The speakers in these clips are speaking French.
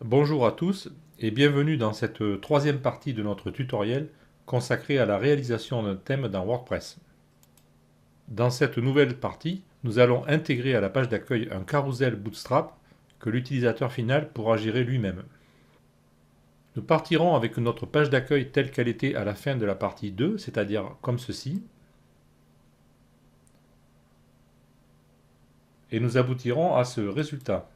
Bonjour à tous et bienvenue dans cette troisième partie de notre tutoriel consacré à la réalisation d'un thème dans WordPress. Dans cette nouvelle partie, nous allons intégrer à la page d'accueil un carrousel Bootstrap que l'utilisateur final pourra gérer lui-même. Nous partirons avec notre page d'accueil telle qu'elle était à la fin de la partie 2, c'est-à-dire comme ceci. Et nous aboutirons à ce résultat.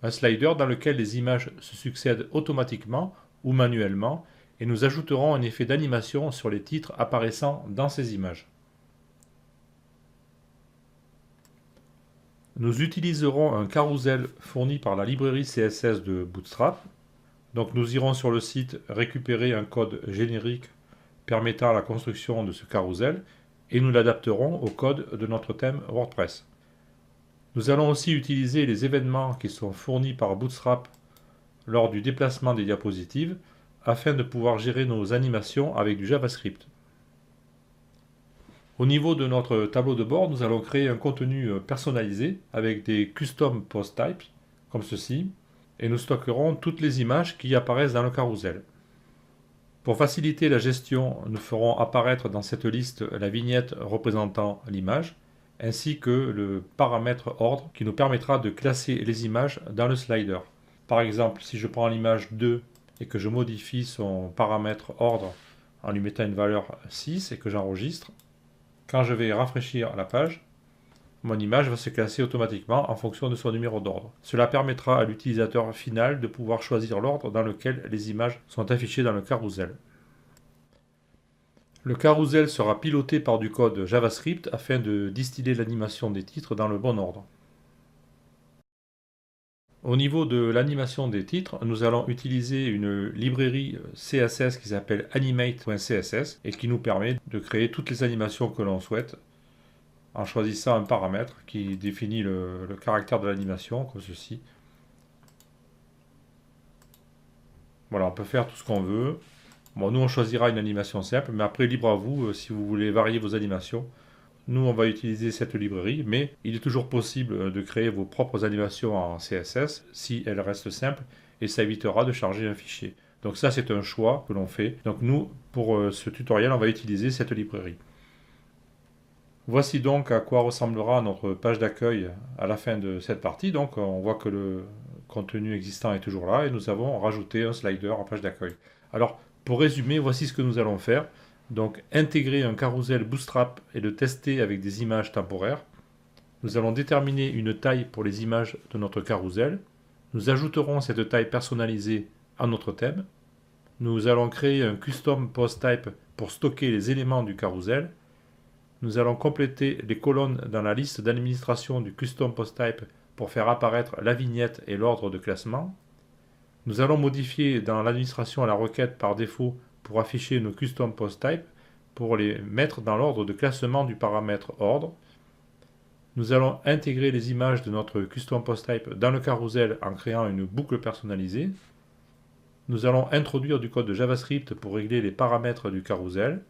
Un slider dans lequel les images se succèdent automatiquement ou manuellement, et nous ajouterons un effet d'animation sur les titres apparaissant dans ces images. Nous utiliserons un carrousel fourni par la librairie CSS de Bootstrap. Donc nous irons sur le site récupérer un code générique permettant la construction de ce carrousel et nous l'adapterons au code de notre thème WordPress. Nous allons aussi utiliser les événements qui sont fournis par Bootstrap lors du déplacement des diapositives afin de pouvoir gérer nos animations avec du JavaScript. Au niveau de notre tableau de bord, nous allons créer un contenu personnalisé avec des custom post types comme ceci et nous stockerons toutes les images qui apparaissent dans le carrousel. Pour faciliter la gestion, nous ferons apparaître dans cette liste la vignette représentant l'image ainsi que le paramètre ordre qui nous permettra de classer les images dans le slider. Par exemple, si je prends l'image 2 et que je modifie son paramètre ordre en lui mettant une valeur 6 et que j'enregistre, quand je vais rafraîchir la page, mon image va se classer automatiquement en fonction de son numéro d'ordre. Cela permettra à l'utilisateur final de pouvoir choisir l'ordre dans lequel les images sont affichées dans le carrousel. Le carrousel sera piloté par du code JavaScript afin de distiller l'animation des titres dans le bon ordre. Au niveau de l'animation des titres, nous allons utiliser une librairie CSS qui s'appelle animate.css et qui nous permet de créer toutes les animations que l'on souhaite en choisissant un paramètre qui définit le caractère de l'animation, comme ceci. Voilà, on peut faire tout ce qu'on veut. Bon, nous on choisira une animation simple, mais après libre à vous si vous voulez varier vos animations. Nous on va utiliser cette librairie, mais il est toujours possible de créer vos propres animations en CSS si elles restent simples, et ça évitera de charger un fichier. Donc ça c'est un choix que l'on fait. Donc nous, pour ce tutoriel, on va utiliser cette librairie. Voici donc à quoi ressemblera notre page d'accueil à la fin de cette partie. Donc on voit que le contenu existant est toujours là et nous avons rajouté un slider en page d'accueil. Alors pour résumer, voici ce que nous allons faire. Donc intégrer un carrousel Bootstrap et le tester avec des images temporaires. Nous allons déterminer une taille pour les images de notre carrousel. Nous ajouterons cette taille personnalisée à notre thème. Nous allons créer un custom post type pour stocker les éléments du carrousel. Nous allons compléter les colonnes dans la liste d'administration du custom post type pour faire apparaître la vignette et l'ordre de classement. Nous allons modifier dans l'administration à la requête par défaut pour afficher nos custom post type pour les mettre dans l'ordre de classement du paramètre ordre. Nous allons intégrer les images de notre custom post type dans le carrousel en créant une boucle personnalisée. Nous allons introduire du code de JavaScript pour régler les paramètres du carrousel.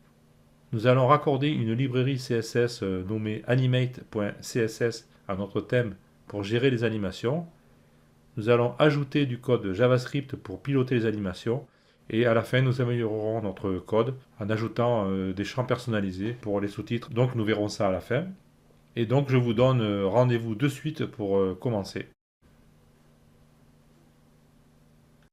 Nous allons raccorder une librairie CSS nommée animate.css à notre thème pour gérer les animations. Nous allons ajouter du code JavaScript pour piloter les animations. Et à la fin, nous améliorerons notre code en ajoutant des champs personnalisés pour les sous-titres. Donc nous verrons ça à la fin. Et donc je vous donne rendez-vous de suite pour commencer.